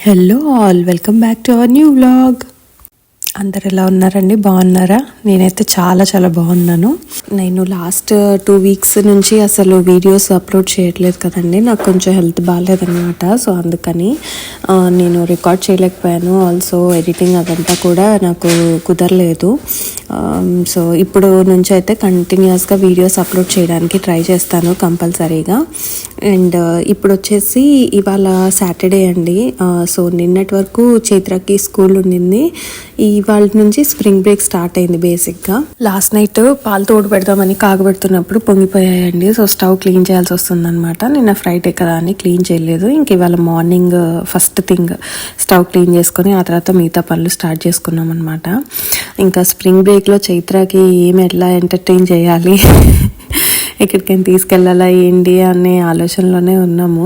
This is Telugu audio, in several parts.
Hello all, welcome back to our new vlog. అందరు ఎలా ఉన్నారండి? బాగున్నారా? నేనైతే చాలా చాలా బాగున్నాను. నేను లాస్ట్ 2 వీక్స్ నుంచి అసలు వీడియోస్ అప్లోడ్ చేయట్లేదు కదండి. నాకు కొంచెం హెల్త్ బాగాలేదన్నమాట. సో అందుకని నేను రికార్డ్ చేయలేకపోయాను. ఆల్సో ఎడిటింగ్ అదంతా కూడా నాకు కుదరలేదు. సో ఇప్పుడు నుంచి అయితే కంటిన్యూస్గా వీడియోస్ అప్లోడ్ చేయడానికి ట్రై చేస్తాను కంపల్సరీగా. అండ్ ఇప్పుడు వచ్చేసి ఇవాళ సాటర్డే అండి. సో నిన్నటి వరకు చైత్రకి స్కూల్ ఉండింది. ఇవాళ నుంచి స్ప్రింగ్ బ్రేక్ స్టార్ట్ అయింది. బేసిక్గా లాస్ట్ నైట్ పాలు తోడు పెడదామని కాగబెడుతున్నప్పుడు పొంగిపోయాయండి. సో స్టవ్ క్లీన్ చేయాల్సి వస్తుందన్నమాట. నిన్న ఫ్రైడే కదా అని క్లీన్ చేయలేదు. ఇంక ఇవాళ morning first thing stove clean చేసుకొని ఆ తర్వాత మిగతా పనులు స్టార్ట్ చేసుకున్నాం అనమాట. ఇంకా స్ప్రింగ్ బ్రేక్లో చైత్రకి ఏమి ఎట్లా ఎంటర్టైన్ చేయాలి, ఎక్కడికైనా తీసుకెళ్ళాలా ఏంటి అనే ఆలోచనలోనే ఉన్నాము.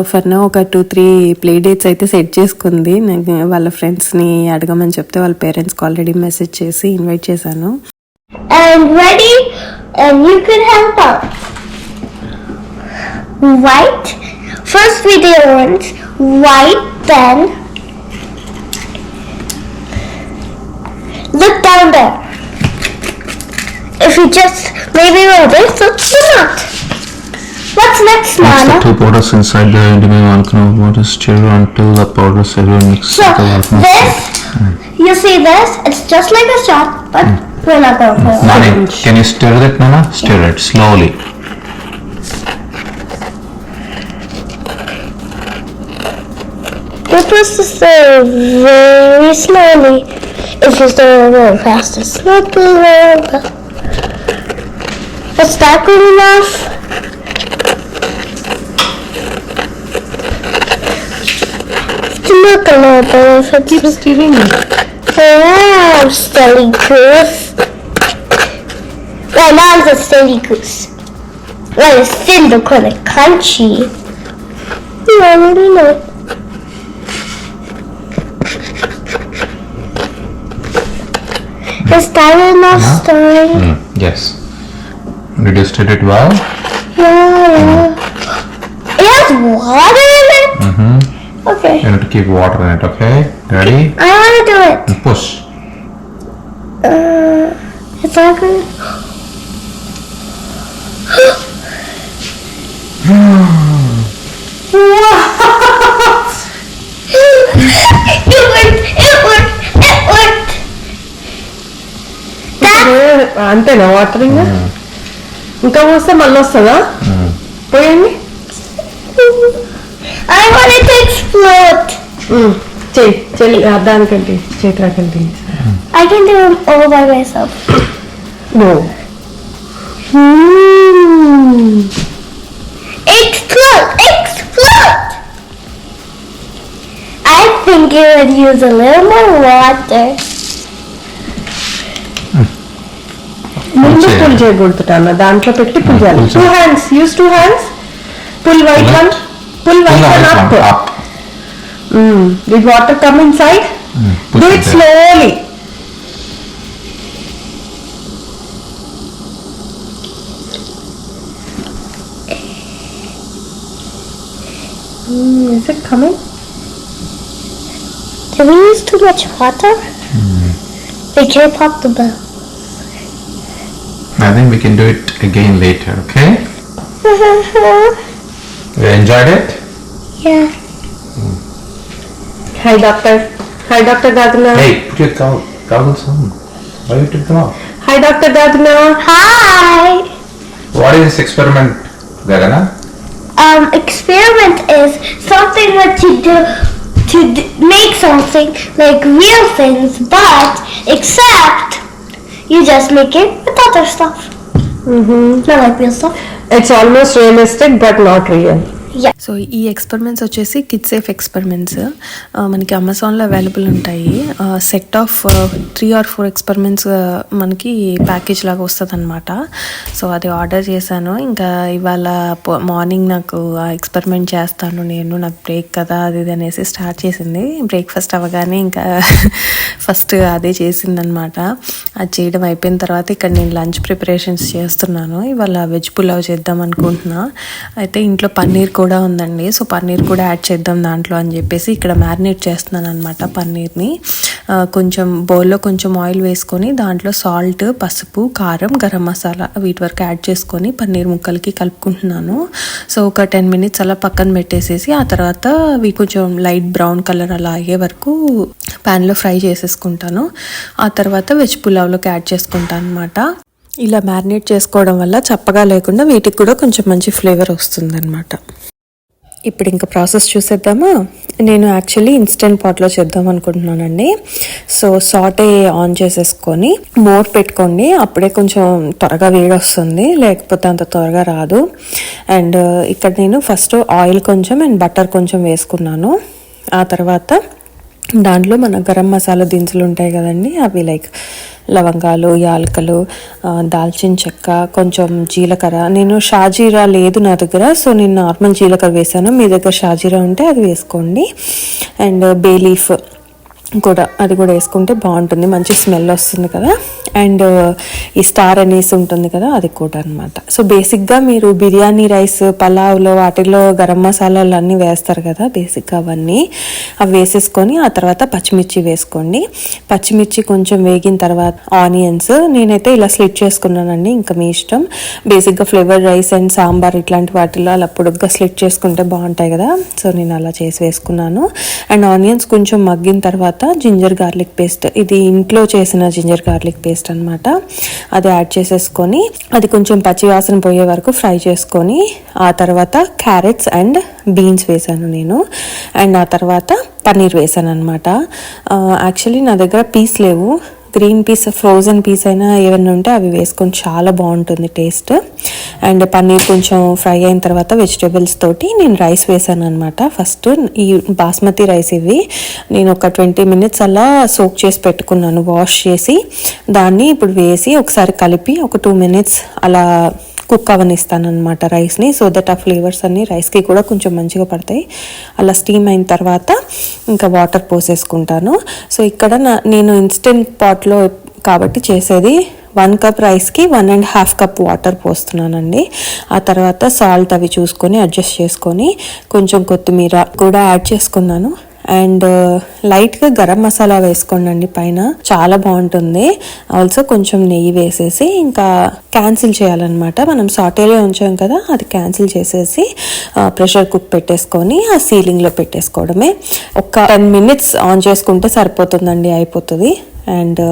ఫర్ నా ఒక 2-3 ప్లే డేట్స్ అయితే సెట్ చేసుకుంది. నేను వాళ్ళ ఫ్రెండ్స్ని అడగమని చెప్తే వాళ్ళ పేరెంట్స్కి ఆల్రెడీ మెసేజ్ చేసి ఇన్వైట్ చేశాను. And ready, and you can help out. White. First we do orange. White, then look down there. If you just maybe roll this, so you're not. What's next, Mix Nana? the 2 powders inside the individual water, stir until the powders are mixed. So this, you see this? It's just like a shot, but we're not going to put it. Nani, can you stir it, Nana? Stir it slowly. You're supposed to stir very slowly. If you stir it really fast, it's not good enough. Is that good enough? To look a little bit if it's Keep stirring it. Oh, silly goose. Right now it's a silly goose. Well, it's still the kind of crunchy. You already know. Is that enough stirring? Yes. Did you stir it well? Yeah. It has water in it? Okay. You have to keep water in it, okay? Ready? I want to do it. And push. Is that good? It worked. అంతేనా వాటరింగ్? ఇంకా పోస్తే మళ్ళీ వస్తుందా? పోయండి. I want it to explode. చెల్లి దానికంటే చైత్రకంటే I can do it all by myself. No. Explode! Explode! I think you would use a little more water. ముందు పుల్ చేయకూడదుట దాంట్లో పెట్టి పుల్ చేయాలి. 2 hands. Use 2 hands. Pull white one. Pull white one up. Did water come inside? Do it slowly. Is it coming? Did we use too much water? We can't pop the bell. I think we can do it again later, okay? You enjoyed it? Yeah. Hi, doctor. Hi, Dr. Gadna. Hey, put your goggles on. Why you took them off? Hi, Dr. Gadna. Hi! What is this experiment, Gagana? Experiment is something that you do to make something like real things, but except you just make it with other stuff. Not like real stuff. It's almost realistic, but not real. Yeah. So ఈ ఎక్స్పెరిమెంట్స్ వచ్చేసి కిడ్ సేఫ్ ఎక్స్పెరిమెంట్స్. మనకి అమెజాన్లో అవైలబుల్ ఉంటాయి. సెట్ ఆఫ్ 3 or 4 ఎక్స్పెరిమెంట్స్ మనకి ప్యాకేజ్ లాగా వస్తుంది అనమాట. సో అది ఆర్డర్ చేశాను. ఇంకా ఇవాళ మార్నింగ్ నాకు ఆ ఎక్స్పెరిమెంట్ చేస్తాను నేను, నాకు బ్రేక్ కదా అది ఇది అనేసి స్టార్ట్ చేసింది. బ్రేక్ఫాస్ట్ అవ్వగానే ఇంకా ఫస్ట్ అదే చేసిందనమాట. అది చేయడం అయిపోయిన తర్వాత ఇక్కడ నేను లంచ్ ప్రిపరేషన్స్ చేస్తున్నాను. ఇవాళ వెజ్ పులావ్ చేద్దాం అనుకుంటున్నా. అయితే ఇంట్లో పన్నీర్ కూడా ఉందండి. సో పన్నీర్ కూడా యాడ్ చేద్దాం దాంట్లో అని చెప్పేసి ఇక్కడ మ్యారినేట్ చేస్తున్నాను అనమాట పన్నీర్ని. కొంచెం బౌల్లో కొంచెం ఆయిల్ వేసుకొని దాంట్లో సాల్ట్, పసుపు, కారం, గరం మసాలా వీటి వరకు యాడ్ చేసుకొని పన్నీర్ ముక్కలకి కలుపుకుంటున్నాను. సో ఒక 10 minutes అలా పక్కన పెట్టేసేసి ఆ తర్వాత అవి కొంచెం లైట్ బ్రౌన్ కలర్ అలా అయ్యే వరకు ప్యాన్లో ఫ్రై చేసేసుకుంటాను. ఆ తర్వాత వెజ్ పులావ్లోకి యాడ్ చేసుకుంటాను అనమాట. ఇలా మ్యారినేట్ చేసుకోవడం వల్ల చప్పగా లేకుండా వీటికి కూడా కొంచెం మంచి ఫ్లేవర్ వస్తుంది అనమాట. ఇప్పుడు ఇంకా ప్రాసెస్ చూసేద్దామా. నేను యాక్చువల్లీ ఇన్స్టెంట్ పాట్లో చేద్దాం అనుకుంటున్నానండి. సో సాటే ఆన్ చేసేసుకొని మోర్ పెట్టుకోండి, అప్పుడే కొంచెం త్వరగా వేడి వస్తుంది, లేకపోతే అంత త్వరగా రాదు. అండ్ ఇక్కడ నేను ఫస్ట్ ఆయిల్ కొంచెం అండ్ బటర్ కొంచెం వేసుకున్నాను. ఆ తర్వాత దాంట్లో మన గరం మసాలా దినుసులు ఉంటాయి కదండి, అవి లైక్ లవంగాలు, యాలకలు, దాల్చిన చెక్క, కొంచెం జీలకర్ర. నేను షాజీరా లేదు నా దగ్గర, సో నేను నార్మల్ జీలకర్ర వేసాను. మీ దగ్గర షాజీరా ఉంటే అది వేసుకోండి. అండ్ బే లీఫ్ కూడా, అది కూడా వేసుకుంటే బాగుంటుంది, మంచి స్మెల్ వస్తుంది కదా. అండ్ ఈ స్టార్ అనీస్ ఉంటుంది కదా, అది కూడా అనమాట. సో బేసిక్గా మీరు బిర్యానీ రైస్, పలావ్లో వాటిలో గరం మసాలాలు అన్నీ వేస్తారు కదా, బేసిక్గా అవన్నీ అవి వేసేసుకొని ఆ తర్వాత పచ్చిమిర్చి వేసుకోండి. పచ్చిమిర్చి కొంచెం వేగిన తర్వాత ఆనియన్స్ నేనైతే ఇలా స్లిట్ చేసుకున్నానండి, ఇంకా మీ ఇష్టం. బేసిక్గా ఫ్లేవర్ రైస్ అండ్ సాంబార్ ఇట్లాంటి వాటిలో అలా పొడుగ్గా స్లిట్ చేసుకుంటే బాగుంటాయి కదా, సో నేను అలా చేసి వేసుకున్నాను. అండ్ ఆనియన్స్ కొంచెం మగ్గిన తర్వాత జింజర్ గార్లిక్ పేస్ట్, ఇది ఇంట్లో చేసిన జింజర్ గార్లిక్ పేస్ట్ అనమాట, అది యాడ్ చేసేసుకొని అది కొంచెం పచ్చి వాసన పోయే వరకు ఫ్రై చేసుకొని ఆ తర్వాత క్యారెట్స్ అండ్ బీన్స్ వేసాను నేను. అండ్ ఆ తర్వాత పన్నీర్ వేసాను అనమాట. యాక్చువల్లీ నా దగ్గర పీస్ లేవు, గ్రీన్ పీస్, ఫ్రోజన్ పీస్ అయినా ఏమైనా ఉంటే అవి వేసుకొని చాలా బాగుంటుంది టేస్ట్. అండ్ పన్నీర్ కొంచెం ఫ్రై అయిన తర్వాత వెజిటేబుల్స్ తోటి నేను రైస్ వేసాను అనమాట. ఫస్ట్ ఈ బాస్మతి రైస్ ఇవి నేను ఒక 20 minutes అలా సోక్ చేసి పెట్టుకున్నాను, వాష్ చేసి. దాన్ని ఇప్పుడు వేసి ఒకసారి కలిపి ఒక 2 minutes అలా కుక్ అవనిస్తాను అనమాట రైస్ని. సో దట్ ఆ ఫ్లేవర్స్ అన్నీ రైస్కి కూడా కొంచెం మంచిగా పడతాయి. అలా స్టీమ్ అయిన తర్వాత ఇంకా వాటర్ పోసేసుకుంటాను. సో ఇక్కడ నేను ఇన్స్టెంట్ పాట్లో కాబట్టి చేసేది 1 cup రైస్కి 1.5 cup వాటర్ పోస్తున్నానండి. ఆ తర్వాత సాల్ట్ అవి చూసుకొని అడ్జస్ట్ చేసుకొని కొంచెం కొత్తిమీర కూడా యాడ్ చేసుకున్నాను. అండ్ లైట్గా గరం మసాలా వేసుకోండి పైన, చాలా బాగుంటుంది. ఆల్సో కొంచెం నెయ్యి వేసేసి ఇంకా క్యాన్సిల్ చేయాలన్నమాట. మనం సాటేలో ఉంచాం కదా, అది క్యాన్సిల్ చేసేసి ప్రెషర్ కుక్ పెట్టేసుకొని ఆ సీలింగ్లో పెట్టేసుకోవడమే. ఒక 10 minutes ఆన్ చేసుకుంటే సరిపోతుందండి, అయిపోతుంది. అండ్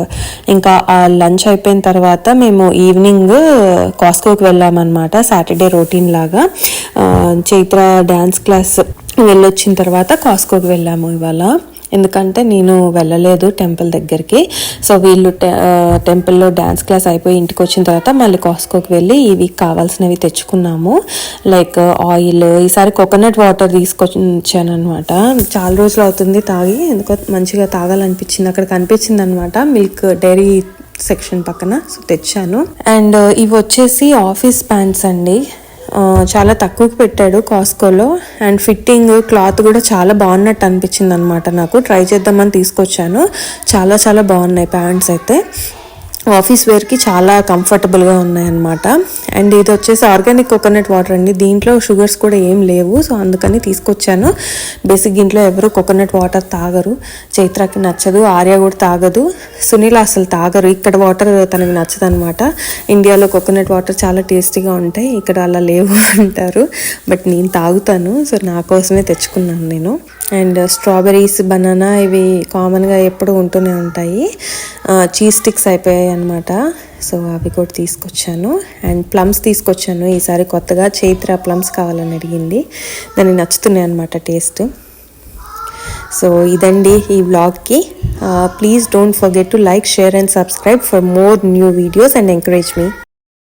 ఇంకా ఆ లంచ్ అయిపోయిన తర్వాత మేము ఈవినింగ్ కాస్కోకి వెళ్ళామన్నమాట, సాటర్డే రొటీన్ లాగా. చైత్ర డ్యాన్స్ క్లాస్ వెళ్ళొచ్చిన తర్వాత కాస్కోకి వెళ్ళాము ఇవాళ. ఎందుకంటే నేను వెళ్ళలేదు టెంపుల్ దగ్గరికి. సో వీళ్ళు టెంపుల్లో డ్యాన్స్ క్లాస్ అయిపోయి ఇంటికి వచ్చిన తర్వాత మళ్ళీ కాస్కోకి వెళ్ళి ఈ వీక్ కావాల్సినవి తెచ్చుకున్నాము. లైక్ ఆయిల్, ఈసారి కోకోనట్ వాటర్ తీసుకొచ్చాను అనమాట. చాలా రోజులు అవుతుంది తాగి, ఎందుకో మంచిగా తాగాలనిపించింది. అక్కడ కనిపించింది అనమాట మిల్క్ డైరీ సెక్షన్ పక్కన, సో తెచ్చాను. అండ్ ఇవి వచ్చేసి ఆఫీస్ ప్యాంట్స్ అండి, చాలా తక్కువకి పెట్టాడు కాస్కోలో. అండ్ ఫిట్టింగ్, క్లాత్ కూడా చాలా బాగున్నట్టు అనిపించింది అనమాట నాకు. ట్రై చేద్దామని తీసుకొచ్చాను, చాలా చాలా బాగున్నాయి ప్యాంట్స్ అయితే. ఆఫీస్ వేర్కి చాలా కంఫర్టబుల్గా ఉన్నాయన్నమాట. అండ్ ఇది వచ్చేసి ఆర్గానిక్ కోకోనట్ వాటర్ అండి, దీంట్లో షుగర్స్ కూడా ఏం లేవు, సో అందుకని తీసుకొచ్చాను. బేసిక్ ఇంట్లో ఎవరు కోకోనట్ వాటర్ తాగరు, చైత్రకి నచ్చదు, ఆర్య కూడా తాగదు, సునీల అసలు తాగరు. ఇక్కడ వాటర్ తనకి నచ్చదు అనమాట. ఇండియాలో కోకోనట్ వాటర్ చాలా టేస్టీగా ఉంటాయి, ఇక్కడ అలా లేవు అంటారు. బట్ నేను తాగుతాను, సో నా కోసమే తెచ్చుకున్నాను నేను. అండ్ స్ట్రాబెర్రీస్, బనానా ఇవి కామన్గా ఎప్పుడు ఉంటూనే ఉంటాయి. చీజ్ స్టిక్స్ అయిపోయాయి అనమాట, సో అవి కూడా తీసుకొచ్చాను. అండ్ ప్లమ్స్ తీసుకొచ్చాను ఈసారి కొత్తగా. చైత్ర ప్లమ్స్ కావాలని అడిగింది, దానికి నచ్చుతున్నాయి అనమాట టేస్ట్. సో ఇదండి ఈ వ్లాగ్కి. Please don't forget to like, share and subscribe for more new videos and encourage me.